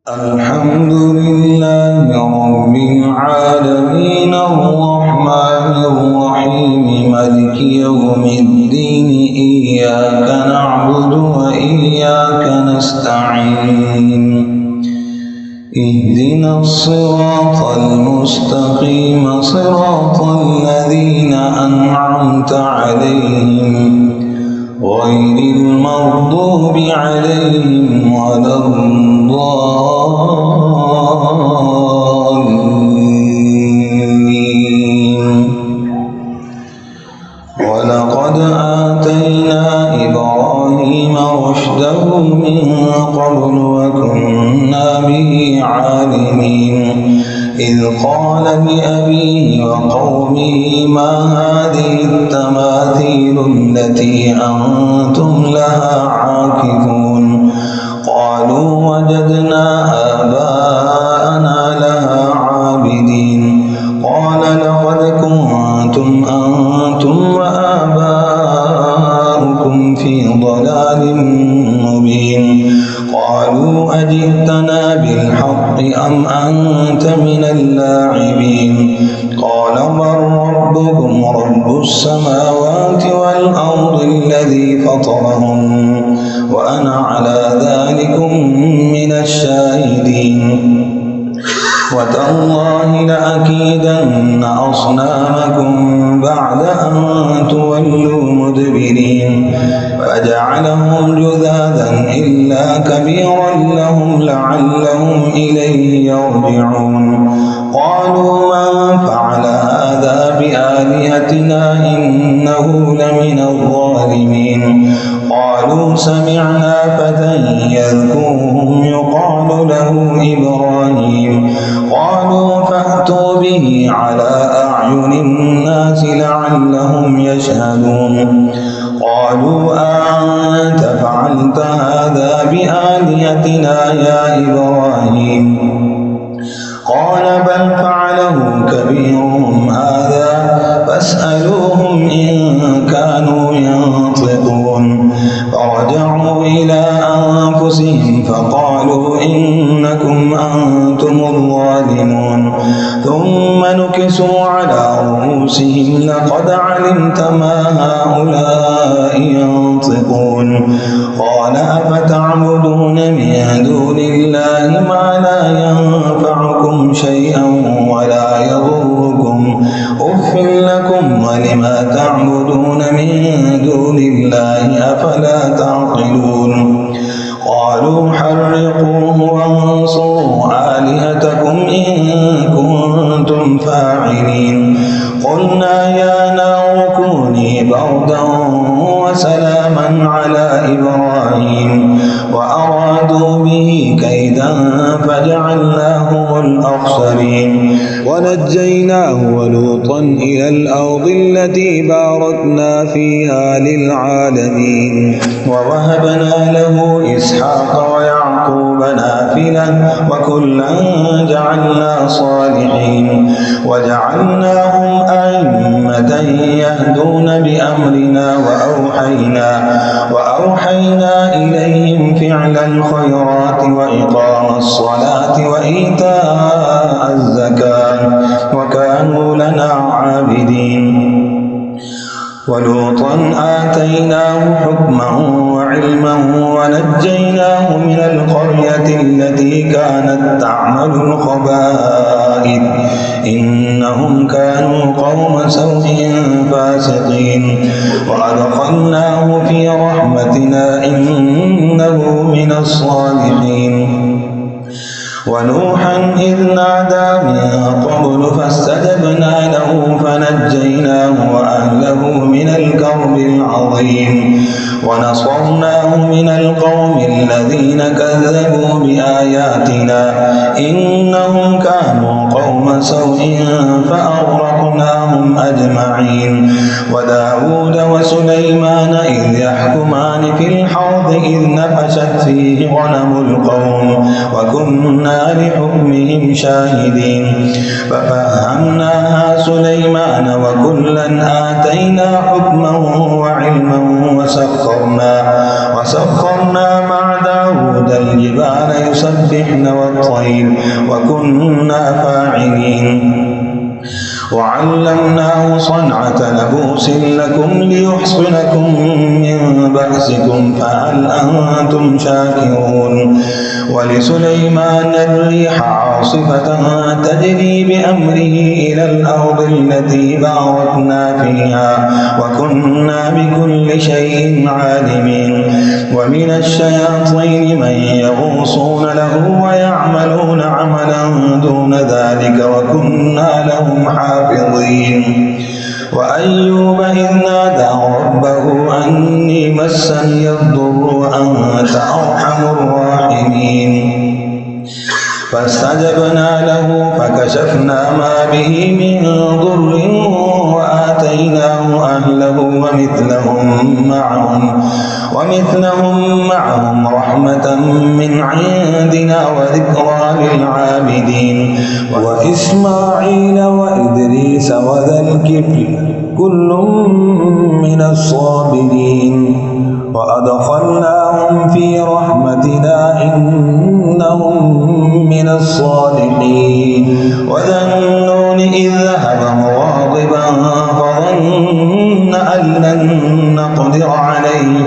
الحمد لله رب العالمين الرحمن الرحيم مالك يوم الدين إياك نعبد وإياك نستعين اهدنا الصراط المستقيم صراط الذين أنعمت عليهم غير المغضوب عليهم ولا الضالين. ولقد آتينا إبراهيم رشده من قبل وكنا به عالمين إذ قال لأبيه وقومه ما هذه التماثيل التي أنتم لها عاكفون قالوا وجدنا آباءنا لها عابدين قال لقد كنتم أنتم وآباؤكم في ضلال مبين قالوا أجئتنا بالحق أم أنت من اللاعبين قال بل ربكم رب السماوات والأرض الذي فطرهم وأنا على ذلكم من الشاهدين وتالله لأكيدن أصنامكم بعد أن تولوا مدبرين فجعلهم جذاذا إلا كبيرا لهم لعلهم إليه يرجعون قالوا من فعل هذا بآلهتنا إنه لمن الظالمين قالوا سمعنا فتى يذكرهم يقال له إبراهيم قالوا فأتوا به على أعين الناس لعلهم يشهدون قالوا أنت فعلت هذا بآلهتنا يا إبراهيم قال بل فعله كبيرهم هذا فاسألوهم إن كانوا ينطقون فرجعوا إلى أنفسهم فقالوا إنكم أنتم الظالمون ثم نكسوا على رؤوسهم لقد علمت ما هؤلاء ينطقون قال أفتعبدون من دون الله ما لا ينفعكم شيئا ولا يضركم أف لكم ولما تعبدون من دون الله أفلا تعقلون قالوا حرقوه وانصروا آلهتكم إن كنتم فاعلين قلنا يا نار كوني بردا وسلاما على إبراهيم وأرادوا به كيدا فجعلناهم الأخسرين ونجيناه ولوطا إلى الأرض التي باركنا فيها للعالمين ووهبنا له إسحاق ويعقوب نافلة وكلا جعلنا صالحين وجعلناهم أئمة يهدون بأمرنا وأوحينا إليهم فعل الخيرات وإقام الصلاة وإيتاء الزكاة وكانوا لنا عابدين ولوطا آتيناه حكما وعلما ونجيناه من القرية التي كانت تعمل الخبائث إنهم كانوا قوم سوء فاسقين وأدخلناه في رحمتنا إنه من الصالحين ونوحا إذ نادى من قبل فاستجبنا له فنجيناه وأهله من الكرب العظيم ونصرناه من القوم الذين كذبوا بآياتنا إنهم كانوا قوم سوء فأغرقناهم أجمعين وداود وسليمان إذ يحكمان في الحوض إذ نفشت فيه غنم القوم وكنا لحكمهم شاهدين ففهمناها سليمان وكلا آتينا حكما وعلما وسخرنا مع داود الجبال يسبحن والطير وكنا فاعلين وعلمناه صنعة لبوس لكم ليحصنكم من بأسكم فهل أنتم شاكرون ولسليمان الريح عاصفة تجري بأمره إلى الأرض التي باركنا فيها وكنا بكل شيء عالمين ومن الشياطين من يغوصون له ويعملون عملا دون ذلك وكنا لهم حافظين وأيوب إذ نادى ربه أني مسني الضر وأنت أرحم الراحمين فاستجبنا له فكشفنا ما به من ضر وآتيناه أهله ومثلهم معهم رحمة من عندنا وذكرى للعابدين وإسماعيل وإدريس وذا الكفل كل من الصابرين وأدخلناهم في رحمتنا إنهم من الصالحين وذا النون إذ ذهب مغاضبا فظن أن لن نقدر عليه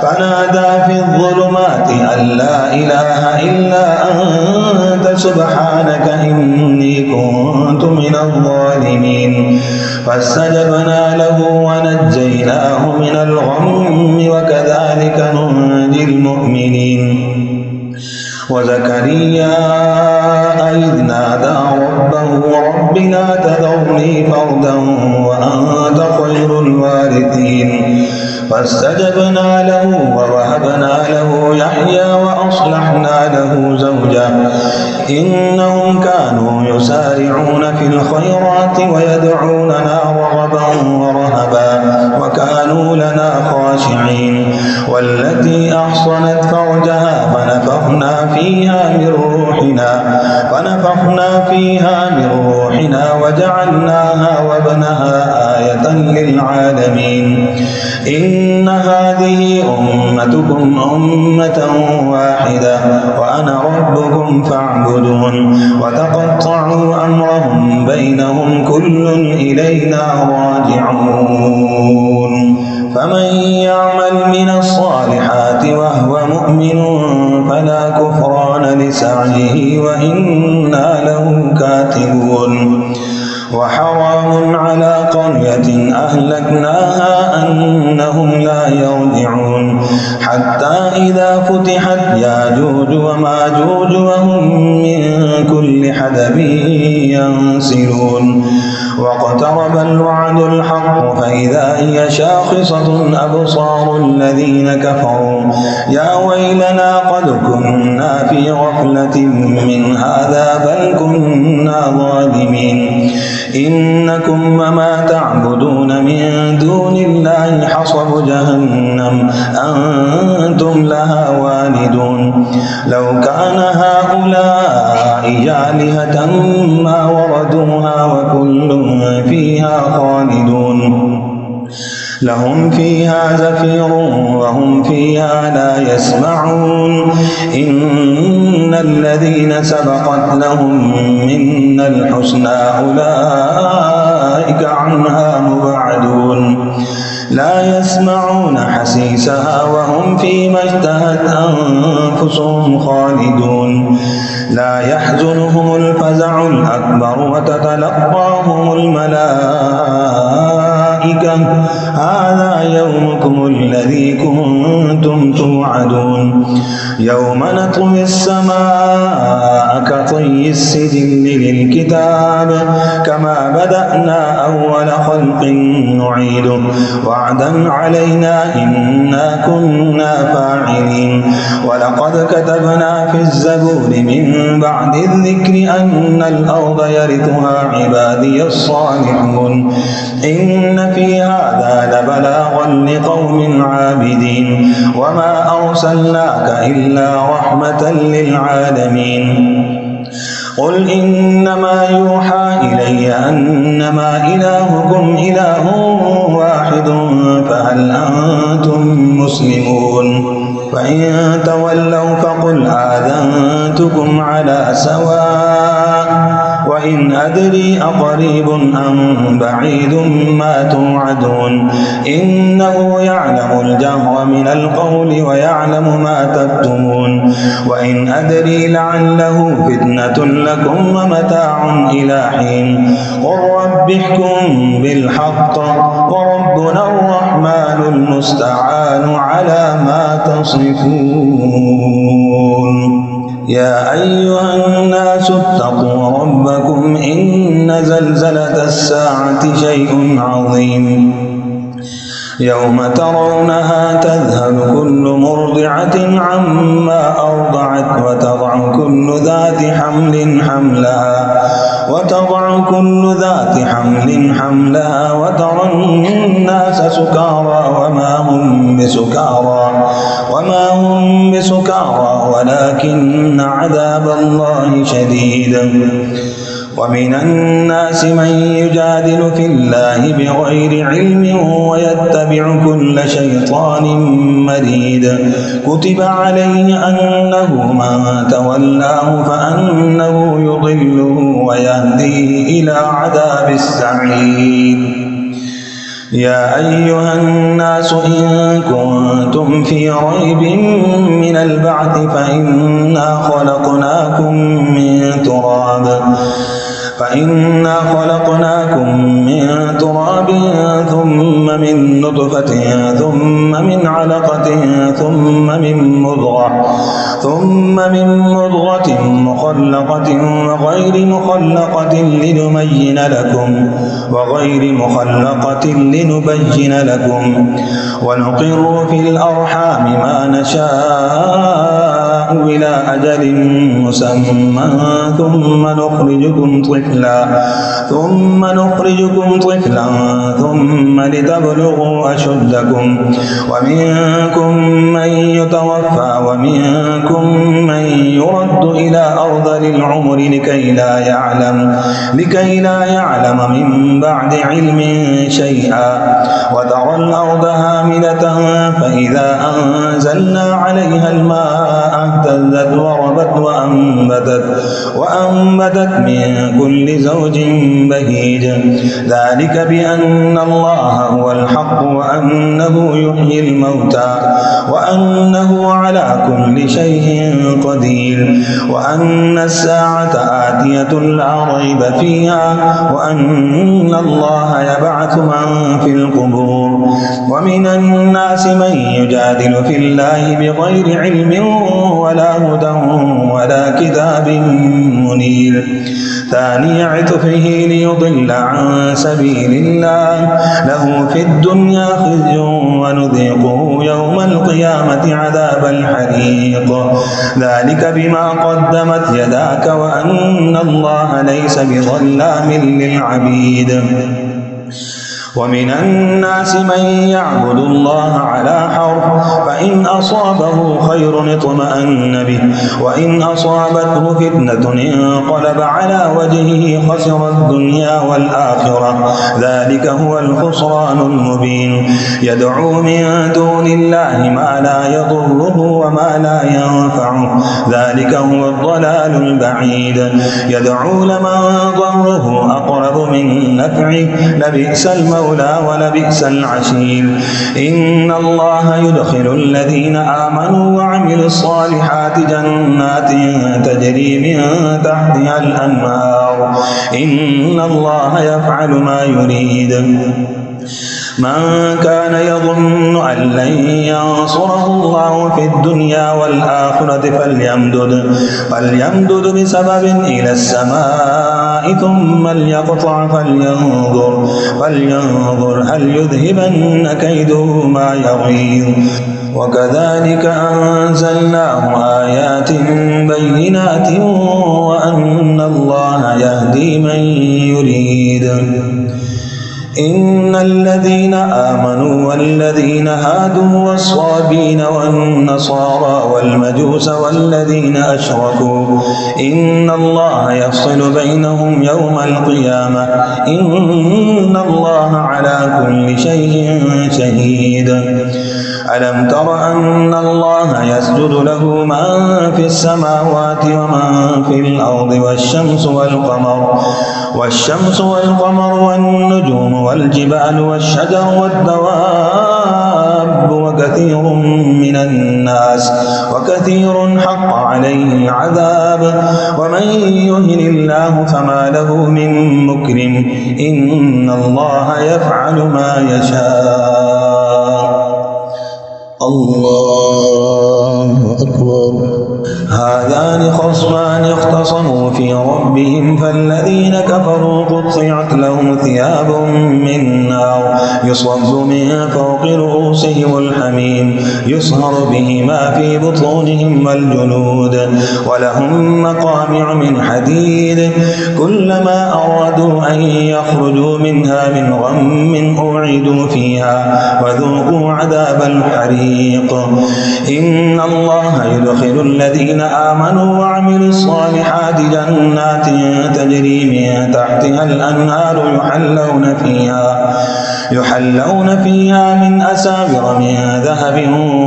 فنادى في الظلمات أن لا إله إلا أنت سبحانك إني كنت من الظالمين فاستجبنا له ونجيناه من الغم وكذلك ننجي المؤمنين وزكريا إذ نادى ربه رب لا تذرني فردا وأنت خير الوارثين فاستجبنا له ووهبنا له يحيى وأصلحنا له زوجه إنهم كانوا يسارعون في الخيرات ويدعوننا رغبا ورهبا وكانوا لنا خاشعين والتي أحصنت فرجها فنفخنا فيها من روحنا وجعلناها وابنها آية للعالمين إن هذه أمتكم أمة واحدة وأنا ربكم فاعبدون وتقطعوا أمرهم بينهم كل إلينا راجعون فمن يعمل من الصالحات وهو مؤمن فلا كفران لسعيه وإنا له كاتبون وحرام على قرية أهلكناها أنهم لا يرجعون حتى إذا فتحت ياجوج وماجوج وهم من كل حدب ينسلون واقترب الوعد الحق فإذا هي شاخصة أبصار الذين كفروا يا ويلنا قد كنا في غفلة من هذا بل كنا ظالمين إنكم وما تعبدون من دون الله حصب جهنم أنتم لها واردون لو كان هؤلاء آلهة ما وردوها وكل فيها خالدون لهم فيها زفير وهم فيها لا يسمعون إن الذين سبقت لهم منا الحسنى أولئك عنها مبعدون لا يسمعون حسيسها وهم فيما اشتهت أنفسهم خالدون لا يحزنهم الفزع الأكبر وتتلقاهم الملائكة هذا يومكم الذي كنتم توعدون يوم نطوي السماء كطي السجل للكتاب كما بدأنا أول خلق نعيده وعدا علينا إنا كنا فاعلين ولقد كتبنا في الزبور من بعد الذكر أن الأرض يرثها عبادي الصالحون إن في هذا لبلاغا لقوم عابدين وما أرسلناك إلا رحمة للعالمين قل إنما يوحى إلي أنما إلهكم إله واحد فهل أنتم مسلمون فإن تولوا فقل آذنتكم على سواء وإن أدري أقريب أم بعيد ما توعدون إنه يعلم الجهر من القول ويعلم ما تكتمون وإن أدري لعله فتنة لكم ومتاع إلى حين قل رب احكم بالحق وربنا الرحمن المستعان على ما تصفون يا أيها الناس اتقوا ربكم إن زلزلة الساعة شيء عظيم يوم ترونها تذهل كل مرضعة عما أرضعت وتضع كل ذات حملها وترى الناس سكارى وما هم بسكارى ولكن عذاب الله شديد ومن الناس من يجادل في الله بغير علم ويتبع كل شيطان مريد كتب عليه أنه من تولاه فأنه يضله ويهديه إلى عذاب السعير يا أيها الناس إن كنتم في ريب من البعث فإنا خلقناكم من تراب ثم من نطفة ثم من علقة ثم من مضغة مخلقة وغير مخلقة لنبين لكم ونقر في الأرحام ما نشاء إلى أجل مسمى ثم نخرجكم طفلا ثم لتبلغوا أشدكم ومنكم من يتوفى ومنكم من يرد إلى أرذل العمر لكي لا يعلم من بعد علم شيئا وترى الأرض هامدة فإذا أنزلنا عليها الماء اهتزت وربت وأنبتت من كل زوج بهيج ذلك بأن الله هو الحق وأنه يحيي الموتى وأنه على كل شيء قدير وأن الساعة آتية لا ريب فيها وأن الله يبعث من في القبور ومن الناس من يجادل في الله بغير علم ولا هدى ولا كتاب منير ثاني عطفه ليضل عن سبيل الله له في الدنيا خزي ونذيقه يوم القيامة عذاب الحريق ذلك بما قدمت يداك وأن الله ليس بظلام للعبيد ومن الناس من يعبد الله على حرف فإن أصابه خير اطمأن به وإن أصابته فتنة انقلب على وجهه خسر الدنيا والآخرة ذلك هو الخسران المبين يدعو من دون الله ما لا يضره وما لا ينفعه ذلك هو الضلال البعيد يدعو لمن ضره أقرب من نفعه لبئس المولى ولبئس العشير إن الله يدخل الذين آمنوا وعملوا الصالحات جنات تجري من تحتها الأنهار إن الله يفعل ما يريد من كان يظن أن لن ينصره الله في الدنيا والآخرة فليمدد بسبب إلى السماء ثم ليقطع فلينظر هل يذهبن كيده ما يغيظ وكذلك أنزلناه آيات بينات وأن الله يهدي من يريد إن الذين آمنوا والذين هادوا والصابين والنصارى والمجوس والذين أشركوا إن الله يفصل بينهم يوم القيامة إن الله على كل شيء شهيد. ألم تر أن الله يسجد له من في السماوات ومن في الأرض والشمس والقمر والنجوم والجبال والشجر والدواب وكثير حق عليه العذاب ومن يهن الله فما له من مكرم إن الله يفعل ما يشاء. الله أكبر. هذان خصمان اختصموا في ربهم فالذين كفروا قطعت لهم ثياب من نار يصب من فوق رؤوسهم الحميم يصهر به ما في بطونهم والجلود ولهم مقامع من حديد كلما أرادوا أن يخرجوا منها من غم أعيدوا فيها وذوقوا عذاب الحريق. إن الله يدخل الذين آمنوا وعملوا الصالحات جنات تجري من تحتها الأنهار يحلون فيها من أساور من ذهب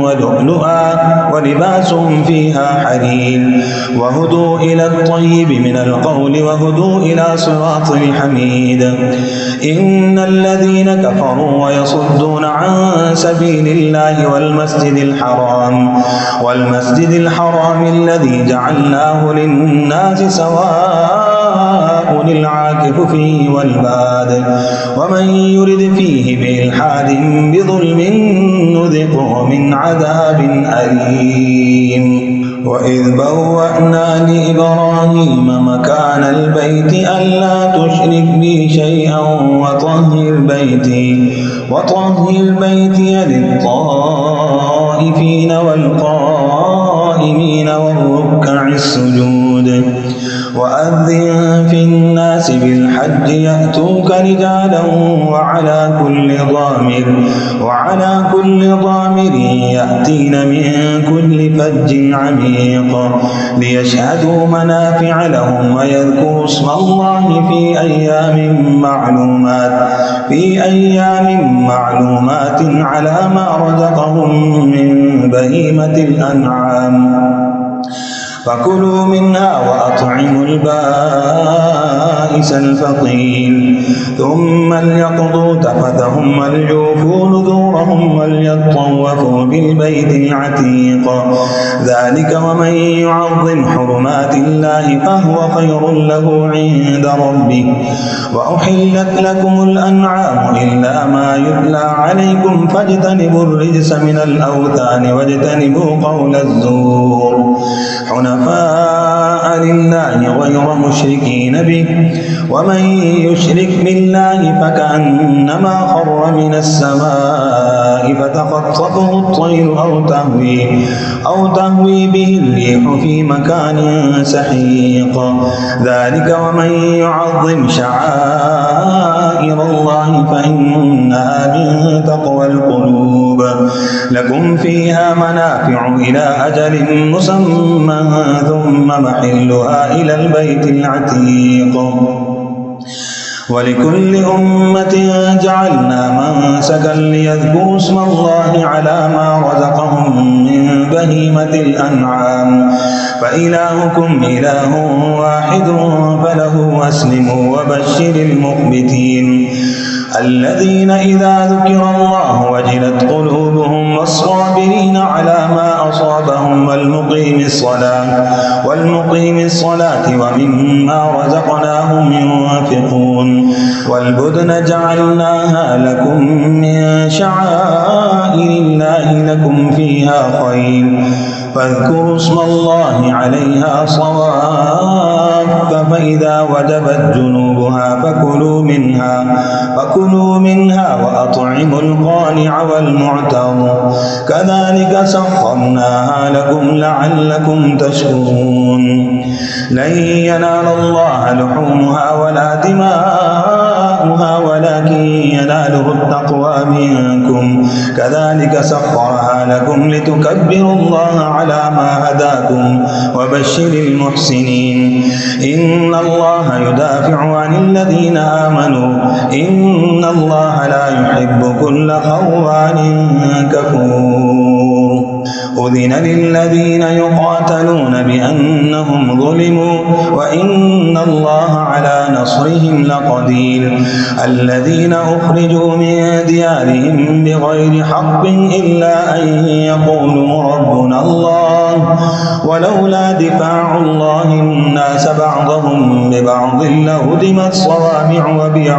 ولؤلؤا ولباسهم فيها حرير وهدوا إلى الطيب من القول وهدوا إلى صراط الحميد. إن الذين كفروا ويصدون عن سبيل الله والمسجد الحرام الذي جعلناه للناس سواء العاكف فيه والباد ومن يرد فيه بإلحاد بظلم نذقه من عذاب أليم. وإذ بوأنا لإبراهيم مكان البيت ألا تشرك بي شيئا وطهر بيتي للطائفين والقائمين والركع السجود. وأذن في الناس بالحج يأتوك رجالا وعلى كل ضامر يأتين من كل فج عميق ليشهدوا منافع لهم ويذكروا اسم الله في أيام معلومات على ما رزقهم من بهيمة الأنعام فكلوا منها وأطعموا البائس الفقير ثم ليقضوا تفثهم وليوفوا نذورهم وليطوفوا بالبيت العتيق ذلك ومن يعظم حرمات الله فهو خير له عند ربه. وأحلت لكم الأنعام إلا ما يتلى عليكم فاجتنبوا الرجس من الأوثان واجتنبوا قول الزور حنفاء لله غير مشركين به ومن يشرك بالله فكأنما خر من السماء فتخطفه الطير أو تهوي به الريح في مكان سحيق ذلك ومن يعظم شعائر الله فإنها من تقوى القلوب. لكم فيها منافع إلى أجل مسمى ثم محلها إلى البيت العتيق. ولكل أمة جعلنا منسكا ليذكروا اسم الله على ما رزقهم من بهيمة الأنعام فإلهكم إله واحد فله أسلموا وبشر المخبتين الذين إذا ذكر الله وجلت قلوبهم والصابرين على ما أصابهم والمقيم الصلاة ومما رزقناهم ينفقون. والبدن جعلناها لكم من شعائر الله لكم فيها خير فاذكروا اسم الله عليها صواف فإذا وجبت جنوبها فكلوا منها وأطعموا القانع والمعتر كذلك سخرناها لكم لعلكم تشكرون لن ينال الله لحومها ولا دماؤها ولكن يناله التقوى منكم كذلك سخرها لكم لتكبروا الله على ما هداكم وبشر المحسنين إن الله يدافع عن الذين آمنوا إن الله لا يحب كل خوان كفور أذن للذين يقاتلون بأنهم ظلموا وإن الله على نصرهم لقدير الذين أخرجوا من ديارهم بغير حق إلا أن يقولوا ربنا الله ولولا دفاع الله الناس بعضهم ببعض لهدمت صوامع وبيع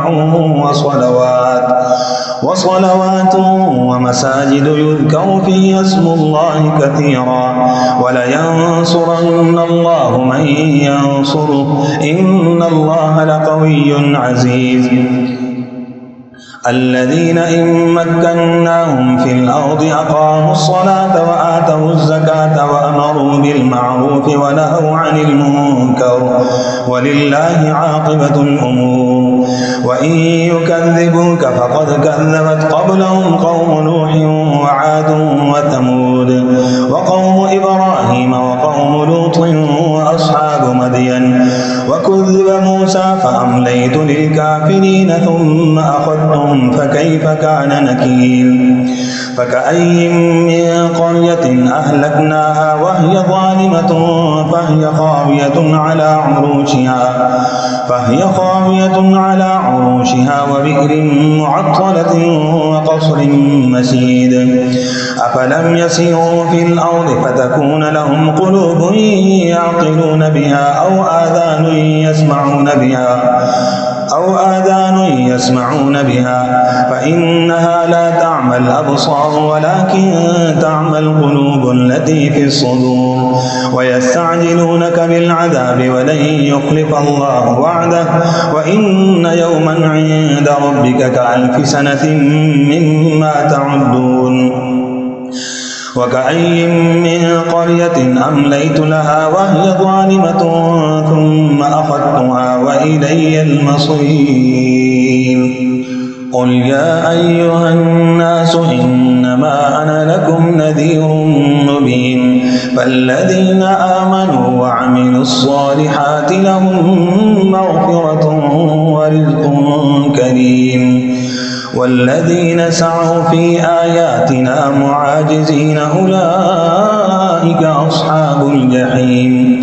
وصلوات ومساجد يذكر فيها اسم الله كثيرا ولينصرن الله من ينصره إن الله لقوي عزيز الذين إن مكناهم في الأرض أقاموا الصلاة وآتوا الزكاة وأمروا بالمعروف ونهوا عن المنكر ولله عاقبة الأمور وإن يكذبوك فقد كذبت قبلهم قوم نوح وعاد وثمود وقوم إبراهيم وقوم لوط وأصحاب مدين وكذب موسى فأمليت للكافرين ثم أخذتهم فكيف كان نكير فكأي من قرية أهلكناها وهي ظالمة فهي خاوية على عروشها وبئر معطلة وقصر مشيد أفلم يسيروا في الأرض فتكون لهم قلوب يعقلون بها أو آذان يسمعون بها فإنها لا تعمى الأبصار ولكن تعمى القلوب التي في الصدور ويستعجلونك بالعذاب ولن يخلف الله وعده وإن يوما عند ربك كألف سنة مما تعدون وكأي من قرية أمليت لها وهي ظالمة ثم أخذتها وإلي المصير قل يا أيها الناس إنما أنا لكم نذير مبين فالذين آمنوا وعملوا الصالحات لهم مغفرة ورزق كريم والذين سعوا في آياتنا معاجزين أولئك أصحاب الجحيم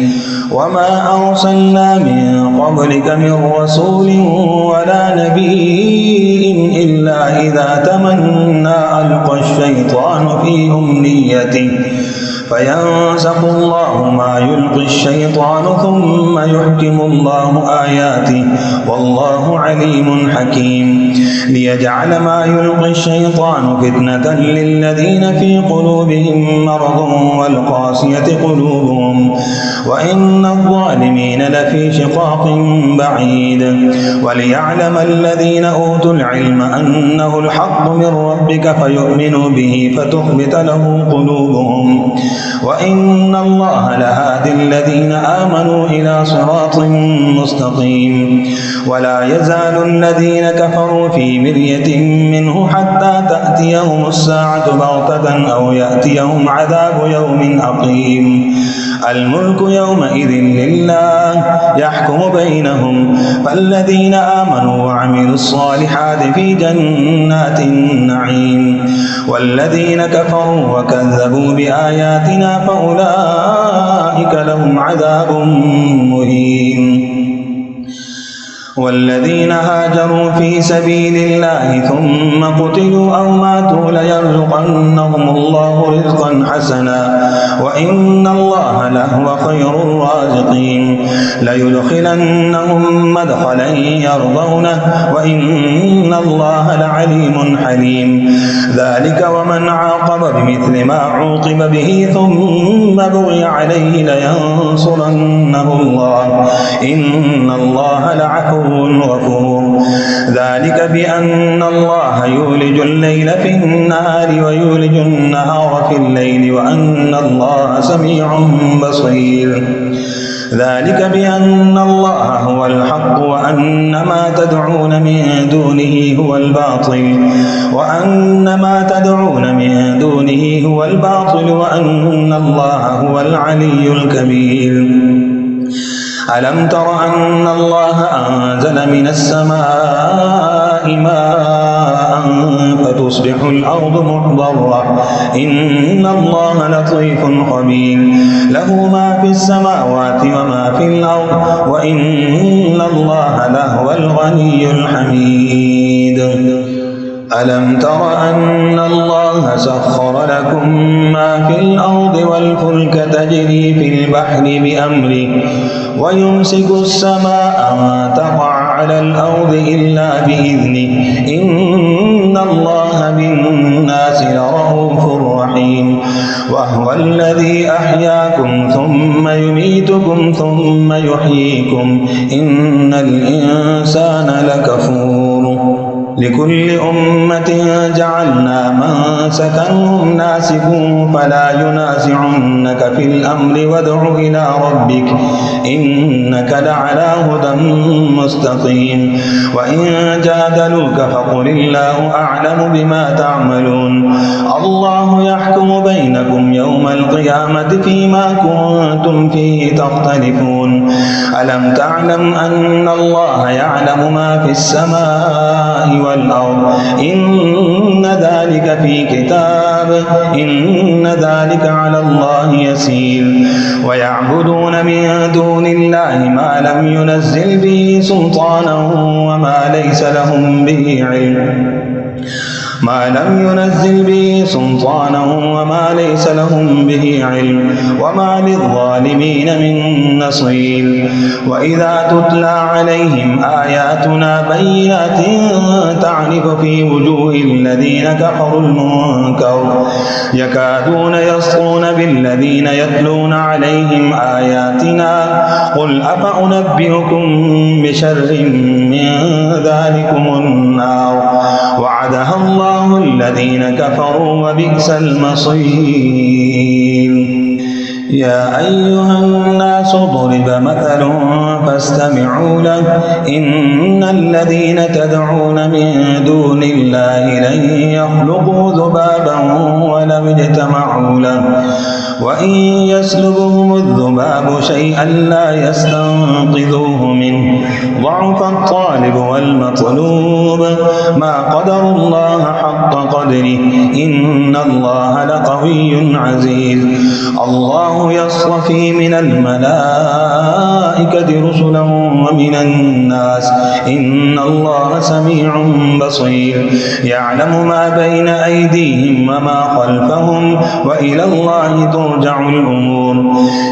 وما أرسلنا من قبلك من رسول ولا نبي إلا إذا تمنى ألقى الشيطان في أمنيته فينسخ الله ما يلقي الشيطان ثم يحكم الله آياته والله عليم حكيم ليجعل ما يلقي الشيطان فتنة للذين في قلوبهم مرض والقاسية قلوبهم وإن الظالمين لفي شقاق بعيد وليعلم الذين أوتوا العلم أنه الحق من ربك فيؤمنوا به فتخبت له قلوبهم وإن الله لهادي الذين آمنوا إلى صراط مستقيم ولا يزال الذين كفروا في مرية منه حتى تأتيهم الساعة بغتة أو يأتيهم عذاب يوم أقيم الملك يومئذ لله يحكم بينهم فالذين آمنوا وعملوا الصالحات في جنات النعيم والذين كفروا وكذبوا بآياتنا فأولئك لهم عذاب مهين والذين هاجروا في سبيل الله ثم قتلوا أو ماتوا ليرزقنهم الله رزقا حسنا وإن الله لهو خير الرازقين ليدخلنهم مدخلا يرضونه وإن الله لعليم حليم ذلك ومن عاقب بمثل ما عوقب به ثم بغي عليه لينصرنه الله إن الله لعفو غفور ذلك بأن الله يولج الليل في النهار ويولج النهار في الليل وأن الله سميع بصير ذلك بأن الله هو الحق وأن ما تدعون من دونه هو الباطل وأن الله هو العلي الكبير ألم تر أن الله أنزل من السماء ماء فتصبح الأرض مخضرة إن الله لطيف خبير له ما في السماوات وما في الأرض وإن الله لهو الغني الحميد ألم تر أن الله سخر لكم ما في الأرض والفلك تجري في البحر بأمره ويمسك السماء أن تقع على الأرض إلا بإذنه إن الله بالناس لرءوف رحيم وهو الذي أحياكم ثم يميتكم ثم يحييكم إن الإنسان لكفور لكل أمة جعلنا منسكا هم ناسكوه فلا ينازعنك في الأمر وادع إلى ربك إنك لعلى هدى مستقيم وإن جادلوك فقل الله أعلم بما تعملون الله يحكم بينكم يوم القيامة فيما كنتم فيه تختلفون ألم تعلم أن الله يعلم ما في السماء والأرض إن ذلك في كتاب إن ذلك على الله يسير ويعبدون من دون الله ما لم ينزل به سلطانا وما ليس لهم به علم وما للظالمين من نصير وإذا تتلى عليهم آياتنا بينات تعرف في وجوه الذين كفروا المنكر يكادون يسطون بالذين يتلون عليهم آياتنا قل أفأنبئكم بشر من ذلكم النار وعدها الله الذين كفروا وبئس المصير يا أيها الناس ضرب مثل فاستمعوا له إن الذين تدعون من دون الله لن يخلقوا ذبابا ولو اجتمعوا له وإن يسلبهم الذباب شيئا لا يستنقذوه منه ضعف الطالب والمطلوب ما قدر الله حق قدره إن الله لقوي عزيز الله يصطفي من الملائكة رسلا ومن الناس إن الله سميع بصير يعلم ما بين أيديهم وما خلفهم وإلى الله ترجع الأمور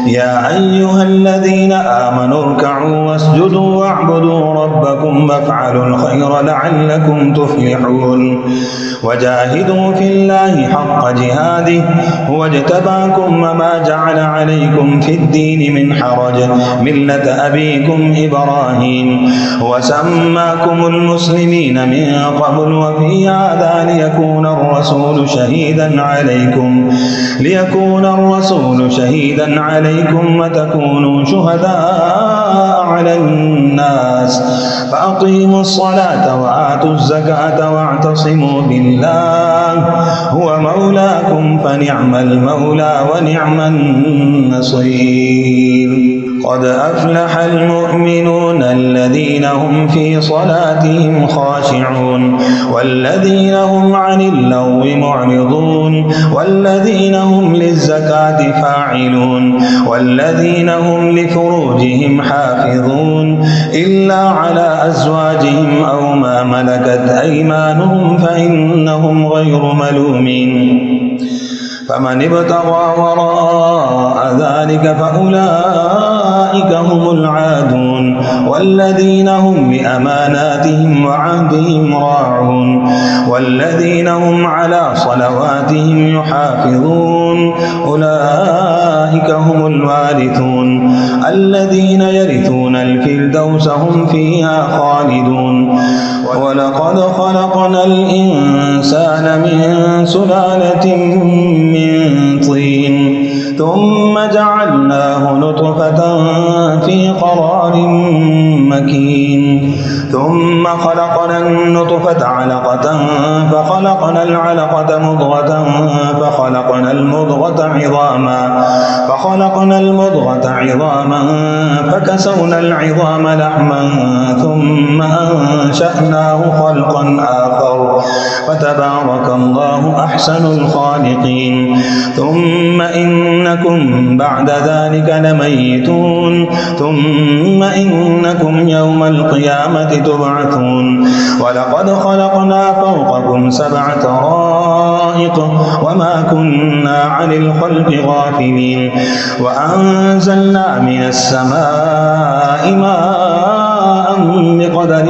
يا أيها الذين آمنوا اركعوا واسجدوا واعبدوا ربكم وافعلوا الخير لعلكم تفلحون وجاهدوا في الله حق جهاده هو اجتباكم وما جعل عليكم في الدين من حرج ملة أبيكم إبراهيم وسماكم المسلمين من قبل وفي هذا ليكون الرسول شهيدا عليكم وتكونوا شهداء على الناس فأقيموا الصلاة وآتوا الزكاة واعتصموا بالله هو مولاكم فنعم المولى ونعم النصير قد أفلح المؤمنون الذين هم في صلاتهم خاشعون والذين هم عن اللغو معرضون والذين هم للزكاة فاعلون والذين هم لفروجهم حافظون إلا على أزواجهم أو ما ملكت أيمانهم فإنهم غير ملومين فمن ابتغى وراء ذلك فأولئك هم العادون والذين هم لأماناتهم وعهدهم راعون والذين هم على صلواتهم يحافظون أولئك هم الوارثون الذين يرثون الفردوس هم فيها خالدون ولقد خلقنا الإنسان من سلالة من طين ثم جعلناه نطفة في قرار مكين ثم خلقنا النطفة علقة فخلقنا العلقة مضغة فخلقنا المضغة عظاما فكسونا العظام لحما ثم أنشأناه خلقا آخر فتبارك الله أحسن الخالقين ثم إنكم بعد ذلك لميتون ثم إنكم يوم القيامة تبعثون ولقد خلقنا فوقكم 7 طرائق وما كنا عن الخلق غافلين وأنزلنا من السماء ماء بقدر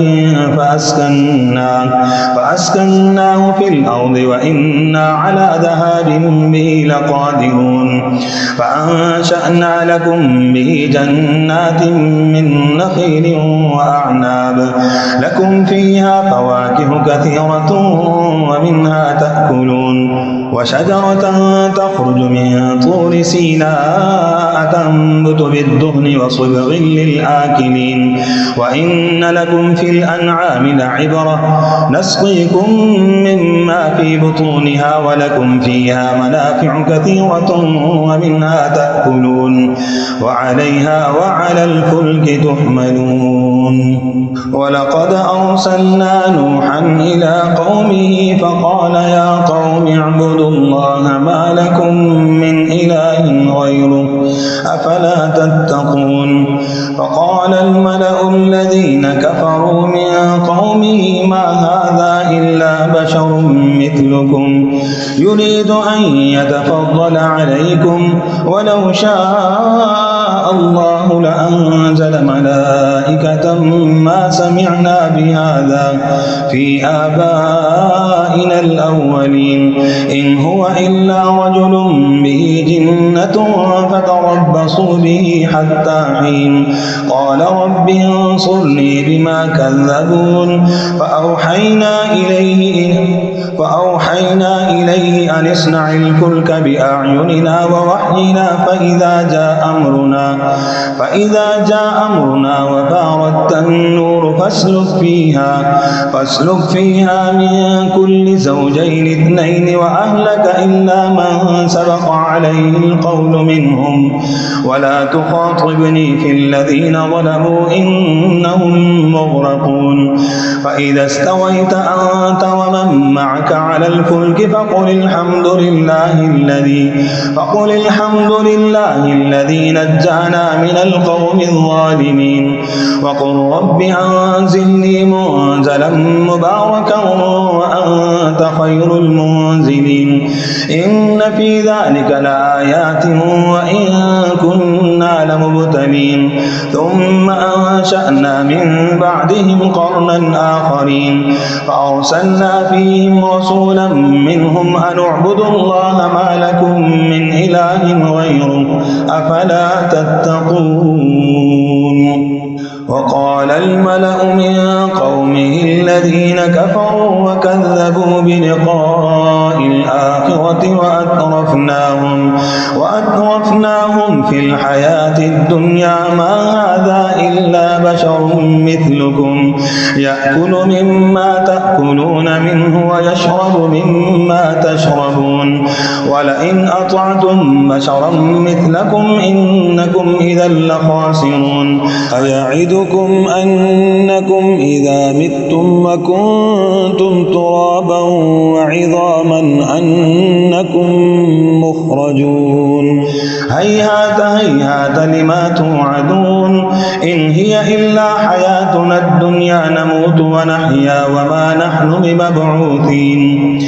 فأسكناه في الأرض وإنا على ذهاب به لقادرون فأنشأنا لكم به جنات من نخيل وأعناب لكم فيها فواكه كثيرة ومنها تأكلون وشجرة تخرج من طور سيناء تنبت بالدهن وصبغ للآكلين وإن لكم في الأنعام لعبرة نسقيكم مما في بطونها ولكم فيها منافع كثيرة ومنها تأكلون وعليها وعلى الفلك تحملون ولقد أرسلنا نوحا إلى قومه فقال يا قوم اعبدوا الله ما لكم من إله غيره أفلا تتقون فقال الملأ الذين كفروا من قومه ما هذا إلا بشر مثلكم يريد أن يتفضل عليكم ولو شاء الله لأنزل ملائكة ما سمعنا بهذا في آبائنا الأولين إن هو إلا رجل به جنة فتربصوا به حتى حين قال رب انصرني بما كذبون فأوحينا إليه أن اصنع الفلك بأعيننا ووحينا فإذا جاء أمرنا وفارت النور فاسلك فيها من كل زوجين 2 وأهلك إلا من سبق عليه القول منهم ولا تخاطبني في الذين ظلموا إنهم مغرقون فإذا استويت أنت ومن معك على الفلك فقل الحمد لله الذي نجانا من القوم الظالمين وقل رب أنزلني منزلا مباركا وأنت خير المنزلين إن في ذلك لآيات وإن كنا لمبتلين ثم أنشأنا من بعدهم قرنا آخرين فأرسلنا فيهم رسولا منهم أن اعبدوا الله ما لكم من إله غيره أفلا تتقون وقال الملأ من قومه الذين كفروا وكذبوا بلقاء الآخرة وأترفناهم في الحياة الدنيا ما هذا إلا بشر مثلكم يأكل مما تأكلون منه ويشرب مما تشربون ولئن أطعتم بشرا مثلكم إنكم إذا لخاسرون أيعدكم أنكم إذا متم وكنتم ترابا وعظاما أنكم مخرجون هيهات هيهات لما توعدون إن هي إلا حياتنا الدنيا نموت ونحيا وما نحن بمبعوثين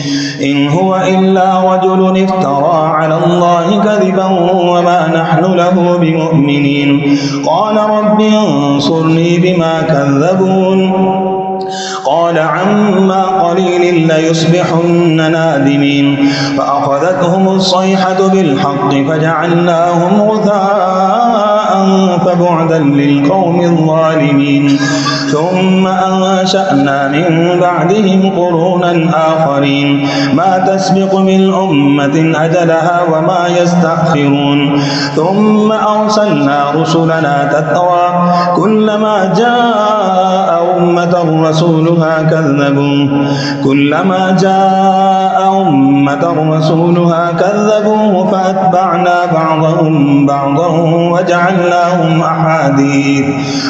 إن هو إلا رجل افترى على الله كذبا وما نحن له بمؤمنين قال رب انصرني بما كذبون قال عما قليل ليصبحن نادمين فأخذتهم الصيحة بالحق فجعلناهم غثاء فبعدا للقوم الظالمين ثم أنشأنا من بعدهم قرونا آخرين ما تسبق من أمة أجلها وما يستأخرون ثم أرسلنا رسلنا تترى كلما جاء أمة رسولها كذبوه فأتبعنا بعضهم بعضا وجعلناهم أحاديث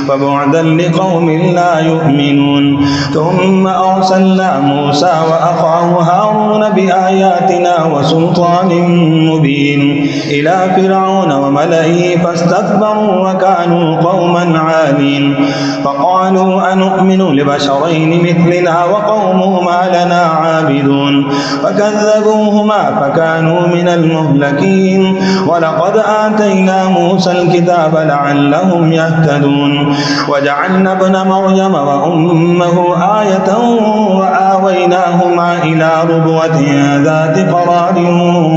فبعدا لقوم لا يؤمنون ثم أرسلنا موسى وأخاه هارون بآياتنا وسلطان مبين إلى فرعون وملئه فاستكبروا وكانوا قوما عالين فقالوا أنؤمن لبشرين مثلنا وقومهما لنا عابدون فكذبوهما فكانوا من المهلكين ولقد آتينا موسى الكتاب لعلهم يهتدون وجعلنا ابن مريم وأمه آية وآويناهما إلى ربوة ذات قرار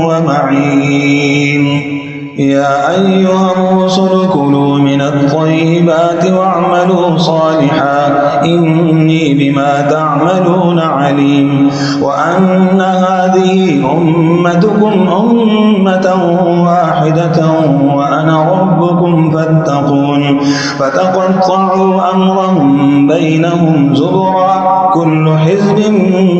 ومعين يا أيها الرسل كلوا من الطيبات واعملوا صالحا إني بما تعملون عليم وأن هذه أمتكم أمة واحدة وأنا ربكم فاتقون فتقطعوا أمرهم بينهم زبرا كل حزب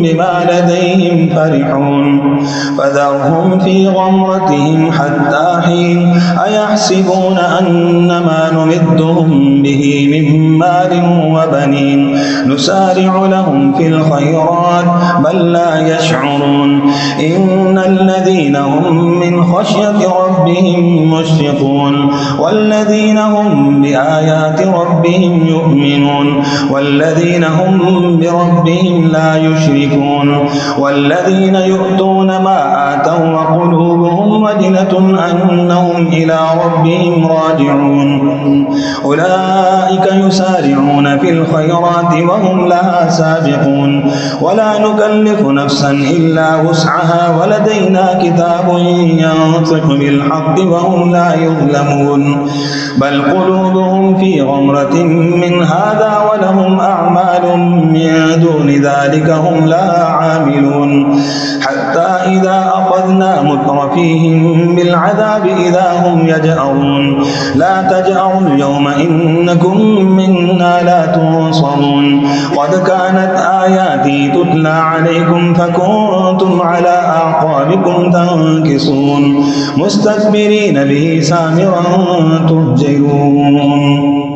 بما لديهم فرحون فذرهم في غمرتهم حتى حين أيحسبون أنما نمدهم به من مال وبنين نسارع لهم في الخيرات بل لا يشعرون إن الذين هم من خشية ربهم مشفقون والذين هم بآيات ربهم يؤمنون والذين هم بربهم لا يشركون والذين يؤتون ما آتوا وقلوبهم وجلة أنهم إلى ربهم راجعون أولئك يسارعون في الخيرات وهم لها سابقون ولا نكلف نفسا إلا وسعها ولدينا كتاب ينطق بالحق وهم لا يظلمون بل قلوبهم في غمرة من هذا ولهم أعمال من دون ذلك هم لها عاملون حتى إذا أخذنا مترفيهم بالعذاب إذا هم يجأرون لا تجأروا اليوم إنكم منا لا تنصرون قد كانت آياتي تتلى عليكم فكنتم على أعقابكم تنكصون مستكبرين به سامرا تهجرون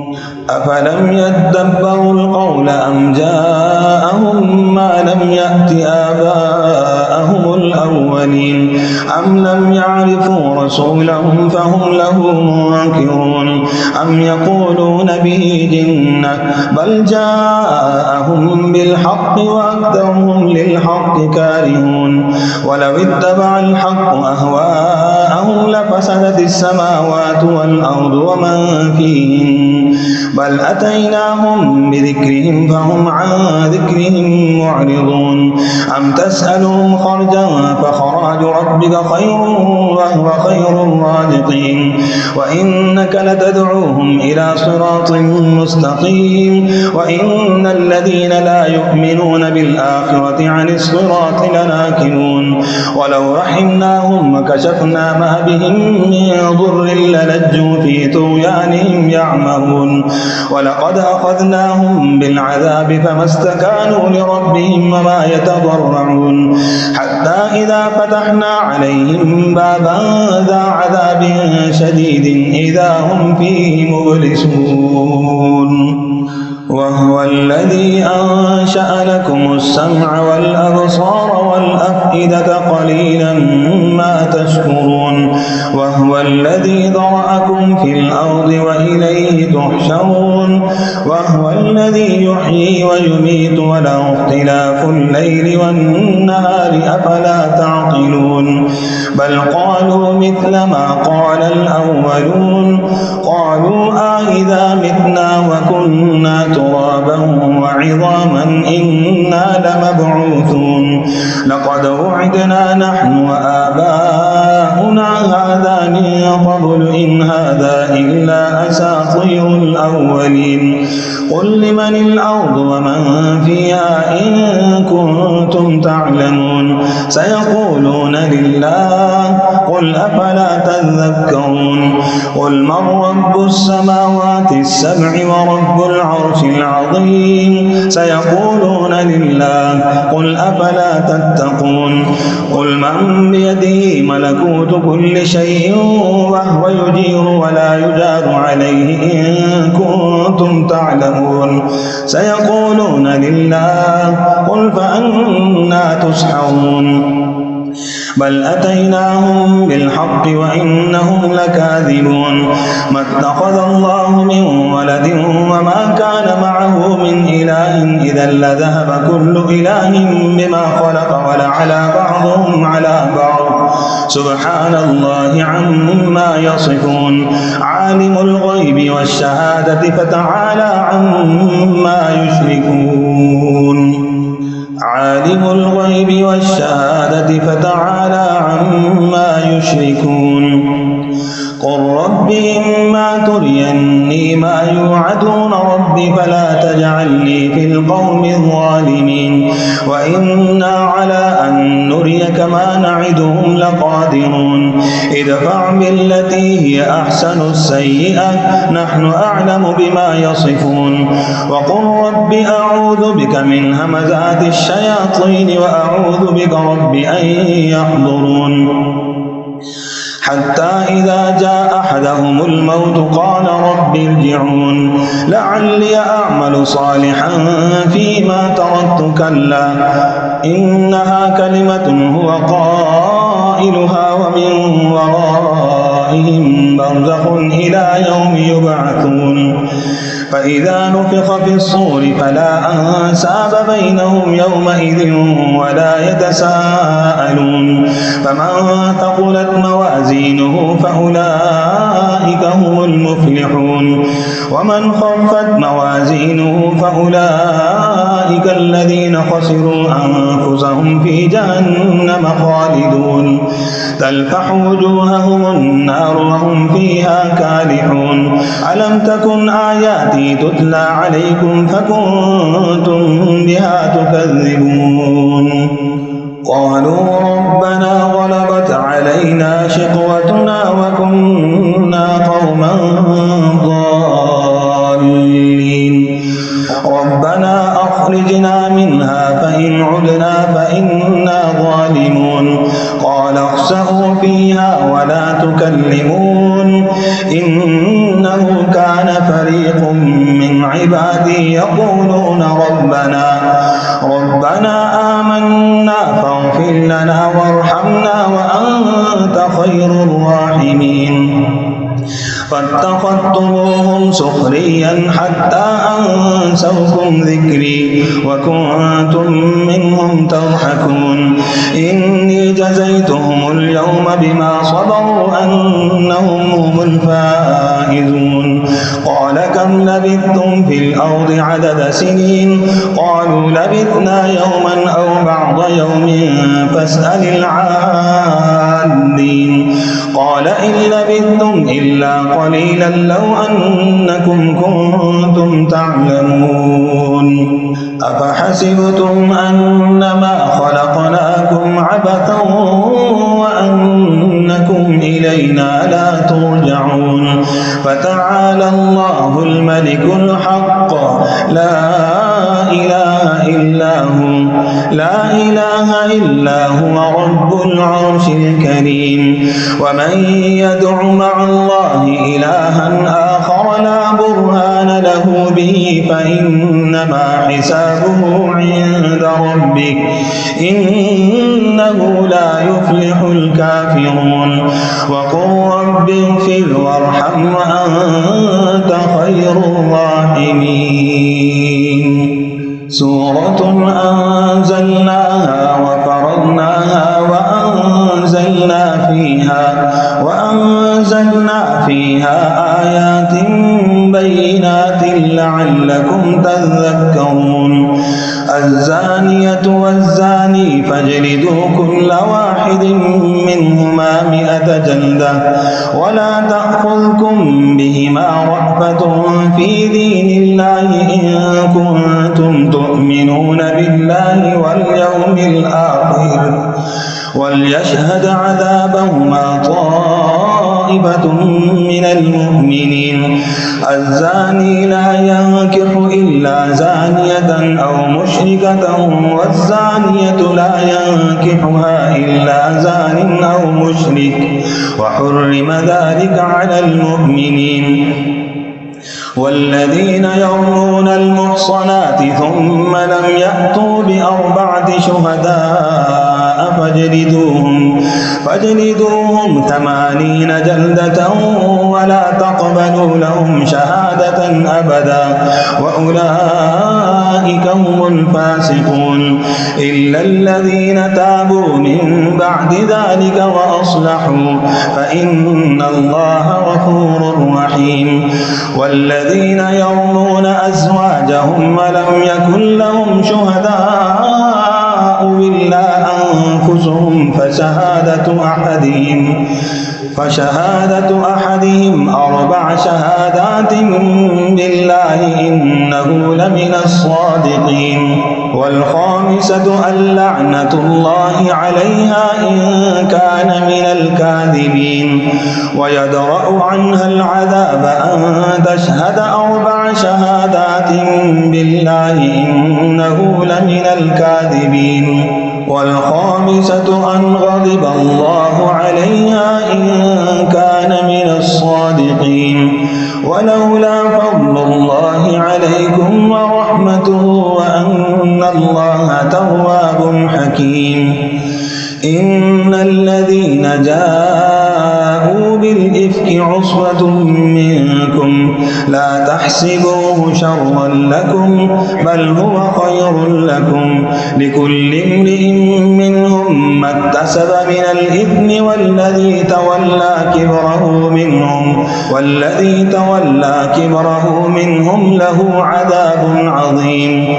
أفلم يدبروا القول أم جاءهم ما لم يأت آباءهم الأولين أم لم يعرفوا رسولهم فهم له منكرون أم يقولون به جنة بل جاءهم بالحق وأكثرهم للحق كارهون ولو اتبع الحق أهواءهم لفسدت السماوات والأرض ومن فيهن بل أتيناهم بذكرهم فهم عن ذكرهم معرضون أم تسألهم خرجا فخراج ربك خير وهو خير الرازقين وإنك لتدعوهم إلى صراط مستقيم وإن الذين لا يؤمنون بالآخرة عن الصراط لناكبون ولو رحمناهم وكشفنا ما بهم من ضر للجوا في طغيانهم يعمهون ولقد أخذناهم بالعذاب فما استكانوا لربهم وما يتضرعون حتى إذا فتحنا عليهم بابا ذا عذاب شديد إذا هم فيه مبلسون وهو الذي أنشأ لكم السمع والأبصار والأفئدة قليلا ما تشكرون وهو الذي ذرأكم في الأرض وإليه تحشرون وهو الذي يحيي ويميت وله اختلاف الليل والنهار أفلا تعقلون بل قالوا مثل ما قال الأولون قالوا إذا متنا وكنا ترابا وعظاما إنا لمبعوثون لقد وعدنا نحن وآباؤنا هذا من قبل إن هذا إلا أساطير الأولين قل لمن الأرض ومن فيها إن كنتم تعلمون سيقولون لله قل أفلا تذكرون قل من رب السماوات السبع ورب العرش العظيم سيقولون لله قل أفلا تتقون قل من بيده ملكوت كل شيء وهو يجير ولا يجار عليه إن كنتم تعلمون سيقولون لله قل فأنى تسحرون بل أتيناهم بالحق وإنهم لكاذبون ما اتخذ الله من ولد وما كان معه من إله إذا لذهب كل إله بما خلق ولعلى بعضهم على بعض سبحان الله عما يصفون عالم الغيب والشهادة فتعالى عما يشركون عالم الغيب والشهادة فتعالى عما يشركون قل رب إما تريني ما يوعدون رب فلا تجعلني في القوم الظالمين وإنا على أن نريك ما نعدهم لقادرون ادفع بالتي هي أحسن السيئة نحن أعلم بما يصفون وقل رب أعوذ بك من همزات الشياطين وأعوذ بك رب أن يحضرون حتى إذا جاء أحدهم الموت قال رب ارجعون لعلي أعمل صالحا فيما تركت كلا إنها كلمة هو قائلها ومن ورائهم برزخ إلى يوم يبعثون فإذا نفخ في الصور فلا أنساب بينهم يومئذ ولا يتساءلون فمن ثقلت موازينه فأولئك هم المفلحون ومن خفت موازينه فأولئك الذين خسروا أنفسهم في جهنم خالدون تلفح وجوههم النار وهم فيها كالحون ألم تكن آياتي تتلى عليكم فكنتم بها تكذبون قالوا ربنا غلبت علينا شقوتنا وكنا قوما ضالين ربنا أخرجنا منها فإن عدنا فإنا ظالمون قال اخسئوا فيها ولا تكلمون إنه كان فريق من عبادي يقولون ربنا آمنا فاغفر لنا وارحمنا وأنت خير الراحمين فاتخذتموهم سخريا حتى أنسوكم ذكري وكنتم منهم تضحكون إني جزيتهم اليوم بما صبروا أنهم هم الفائزون قال كم لبثتم في الأرض عدد سنين قالوا لبثنا يوما أو بعض يوم فاسأل العادين قال إن لبثتم إلا قليلا لو أنكم كنتم تعلمون أفحسبتم أنما خلقناكم عبثا وأنكم إلينا لا ترجعون فتعالى الله الملك الحق لا إله إلا هو رب العرش الكريم ومن يدع مع الله إلها آخر لا برهان له به فإنما حسابه عند ربه إنه لا يفلح الكافرون وقل رب اغفر وارحم وأنت خير الراحمين سورة أنزلناها وفرضناها وأنزلنا فيها آيات بينات لعلكم تذكرون الزانية والزاني فاجلدوا كل واحد منهما 100 جلدة ولا تأخذكم بهما رأفة في دين الله إن كنتم تؤمنون بالله واليوم الآخر وليشهد عذابهما طائفة من المؤمنين الزاني لا ينكح إلا زانية أو مشركة والزانية لا ينكحها إلا زان أو مشرك وحرم ذلك على المؤمنين والذين يرمون المحصنات ثم لم يأتوا ب4 شهداء فاجلدوهم 80 جلدة ولا تقبلوا لهم شهادة أبدا وأولئك هم الفاسقون إلا الذين تابوا من بعد ذلك وأصلحوا فإن الله غفور رحيم والذين يرمون أزواجهم ولم يكن لهم شهداء إلا أنفسهم فشهادة أحدهم 4 شهادات بالله إنه لمن الصادقين والخامسة اللعنة الله عليها إن كان من الكاذبين ويدرأ عنها العذاب أن تشهد 4 شهادات بالله إنه لمن الكاذبين والخامسة أن غضب الله عليها إن كان من الصادقين ولولا فضل الله عليكم ورحمته وأن الله تواب حكيم إن الذين جاءوا بالإفك عصبة منكم لا تحسبوه شرا لكم بل هو خير لكم لكل امرئ منهم ما اكتسب من الإثم والذي تولى كبره منهم له عذاب عظيم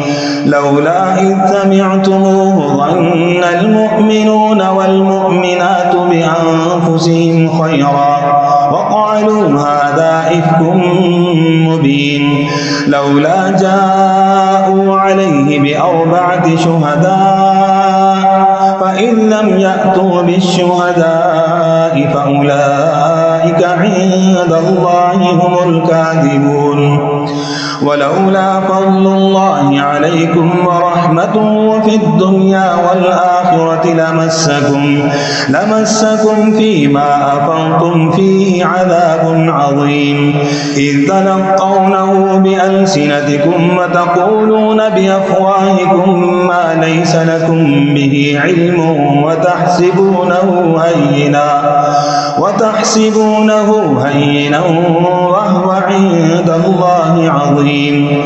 لولا إذ سمعتموه ظن المؤمنون والمؤمنات بأنفسهم خيرا وقالوا هذا إفك مبين لولا جاءوا عليه ب4 شهداء فإن لم يأتوا بالشهداء فأولئك عند الله هم الكاذبون ولولا فضل الله عليكم ورحمته في الدنيا والآخرة لمسكم فيما أفضتم فيه عذاب عظيم إذ تلقونه بألسنتكم وتقولون بأفواهكم ما ليس لكم به علم وتحسبونه هينا وهو عند الله عظيم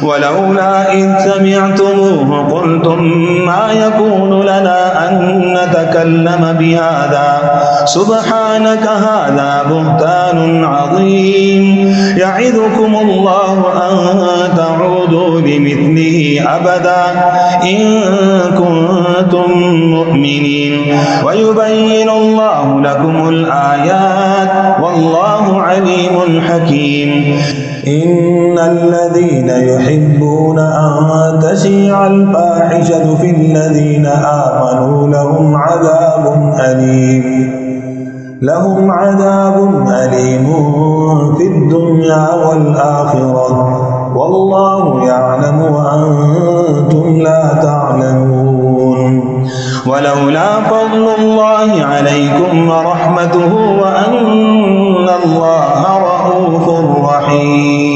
ولولا إذ سمعتموه قلتم ما يكون لنا أن نتكلم بهذا سبحانك هذا بهتان عظيم يعظكم الله أن تعودوا بمثله أبدا إن كنتم مؤمنين ويبين الله لكم الآيات والله عليم حكيم إن الذين يحبون أن تشيع الفاحشة في الذين آمنوا لهم عذاب أليم في الدنيا والآخرة والله يعلم وأنتم لا تعلمون ولولا فضل الله عليكم ورحمته وأن الله رؤوف رحيم